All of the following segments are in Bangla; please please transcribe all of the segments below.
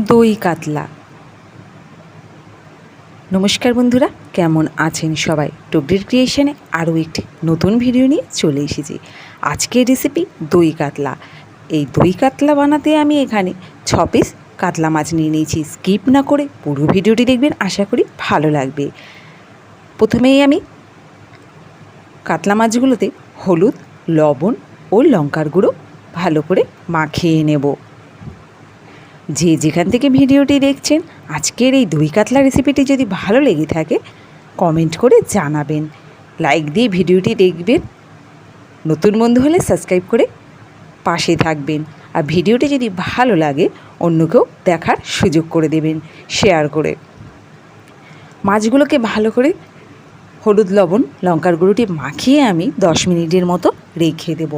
দই কাতলা। নমস্কার বন্ধুরা, কেমন আছেন সবাই? টুকরির ক্রিয়েশনে আরও একটি নতুন ভিডিও নিয়ে চলে এসেছি। আজকের রেসিপি দই কাতলা। এই দই কাতলা বানাতে আমি এখানে 6 পিস কাতলা মাছ নিয়ে নিয়েছি। স্কিপ না করে পুরো ভিডিওটি দেখবেন, আশা করি ভালো লাগবে। প্রথমেই আমি কাতলা মাছগুলোতে হলুদ, লবণ ও লঙ্কার গুঁড়ো ভালো করে মাখিয়ে নেব। যে যেখান থেকে ভিডিওটি দেখছেন, আজকের এই দই কাতলা রেসিপিটি যদি ভালো লেগে থাকে কমেন্ট করে জানাবেন, লাইক দিয়ে ভিডিওটি দেখবেন। নতুন বন্ধু হলে সাবস্ক্রাইব করে পাশে থাকবেন। আর ভিডিওটি যদি ভালো লাগে অন্যকেও দেখার সুযোগ করে দেবেন শেয়ার করে। মাছগুলোকে ভালো করে হলুদ, লবণ, লঙ্কার গুঁড়োটি মাখিয়ে আমি 10 মিনিটের মতো রেখে দেব।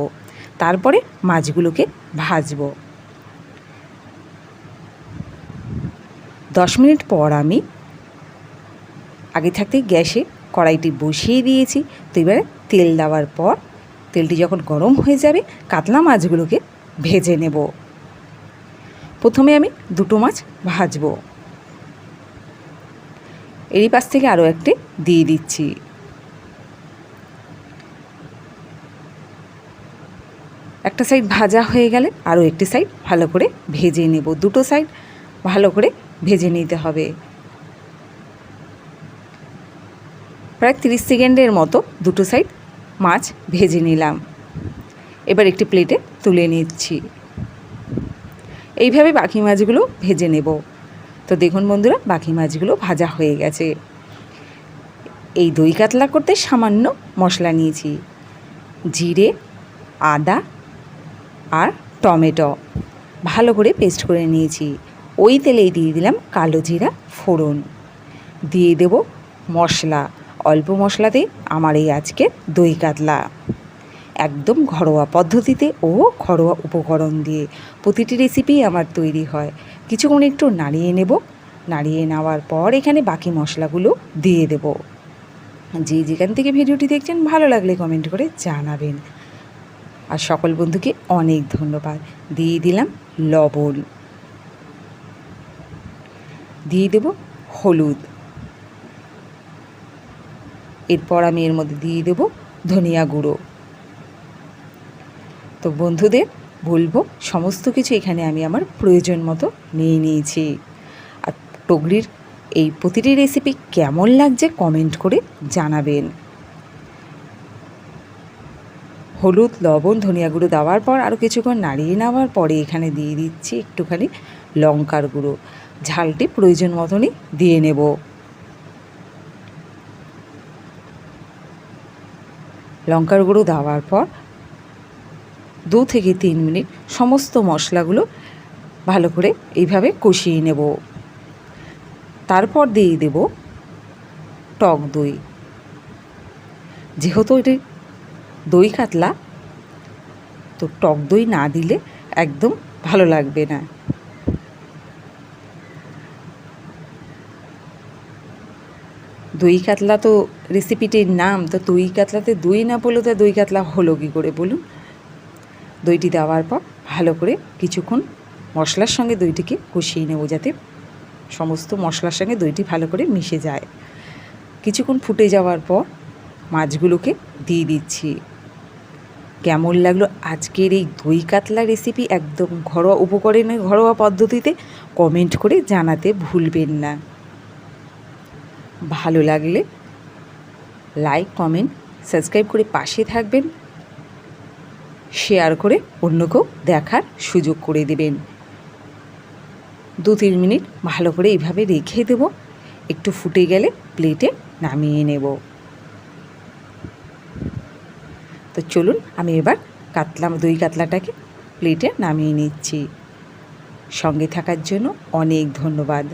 তারপরে মাছগুলোকে ভাজবো। 10 মিনিট পর আমি আগে থাকতে গ্যাসে কড়াইটি বসিয়ে দিয়েছি। তো এবারে তেল দেওয়ার পর তেলটি যখন গরম হয়ে যাবে কাতলা মাছগুলোকে ভেজে নেব। প্রথমে আমি 2টো মাছ ভাজবো। এরই পাশ থেকে আরও একটি দিয়ে দিচ্ছি। একটা সাইড ভাজা হয়ে গেলে আরও একটি সাইড ভালো করে ভেজে নেব। 2টো সাইড ভালো করে ভেজে নিতে হবে। প্রায় 30 সেকেন্ডের মতো 2টো সাইড মাছ ভেজে নিলাম। এবার একটি প্লেটে তুলে নিচ্ছি। এইভাবে বাকি মাছগুলো ভেজে নেব। তো দেখুন বন্ধুরা, বাকি মাছগুলো ভাজা হয়ে গেছে। এই দই কাতলা করতে সামান্য মশলা নিয়েছি, জিরে, আদা আর টমেটো ভালো করে পেস্ট করে নিয়েছি। ওই তেলেই দিয়ে দিলাম কালো জিরা ফোড়ন, দিয়ে দেব মশলা। অল্প মশলাতেই আমার এই আজকে দই কাতলা, একদম ঘরোয়া পদ্ধতিতে ও ঘরোয়া উপকরণ দিয়ে প্রতিটি রেসিপি আমার তৈরি হয়। কিছুক্ষণ একটু নাড়িয়ে নেব। নাড়িয়ে নেওয়ার পর এখানে বাকি মশলাগুলো দিয়ে দেব। যে যেখান থেকে ভিডিওটি দেখছেন ভালো লাগলে কমেন্ট করে জানাবেন। আর সকল বন্ধুকে অনেক ধন্যবাদ। দিয়ে দিলাম লবণ, দিয়ে দেব হলুদ। এরপর আমি এর মধ্যে দিয়ে দেব ধনিয়া গুঁড়ো। তো বন্ধুদের বলবো, সমস্ত কিছু এখানে আমি আমার প্রয়োজন মতো নিয়ে নিয়েছি। আর টগরির এই প্রতিটি রেসিপি কেমন লাগছে কমেন্ট করে জানাবেন। হলুদ, লবণ, ধনিয়া গুঁড়ো দেওয়ার পর আরও কিছুক্ষণ নাড়িয়ে নেওয়ার পরে এখানে দিয়ে দিচ্ছি একটুখানি লঙ্কার গুঁড়ো। ঝালটি প্রয়োজন মতনই দিয়ে নেব। লঙ্কার গুঁড়ো দেওয়ার পর 2 থেকে 3 মিনিট সমস্ত মশলাগুলো ভালো করে এইভাবে কষিয়ে নেব। তারপর দিয়ে দেব টক দই। যেহেতু এটি দই কাতলা, তো টক দই না দিলে একদম ভালো লাগবে না। দই কাতলা তো রেসিপিটির নাম, তো দই কাতলাতে দই না বললে তো দই কাতলা হলো কী করে বলুন? দইটি দেওয়ার পর ভালো করে কিছুক্ষণ মশলার সঙ্গে দইটিকে কষিয়ে নেব, যাতে সমস্ত মশলার সঙ্গে দইটি ভালো করে মিশে যায়। কিছুক্ষণ ফুটে যাওয়ার পর মাছগুলোকে দিয়ে দিচ্ছি। কেমন লাগলো আজকের এই দই কাতলা রেসিপি? একদম ঘরোয়া উপকরণে ঘরোয়া পদ্ধতিতে কমেন্ট করে জানাতে ভুলবেন না। ভালো লাগলে লাইক, কমেন্ট, সাবস্ক্রাইব করে পাশে থাকবেন। শেয়ার করে অন্যকেও দেখার সুযোগ করে দেবেন। 2-3 মিনিট ভালো করে এইভাবে রেখে দেব। একটু ফুটে গেলে প্লেটে নামিয়ে নেব। তো চলুন আমি এবার দই কাতলাটাকে প্লেটে নামিয়ে নিচ্ছি। সঙ্গে থাকার জন্য অনেক ধন্যবাদ।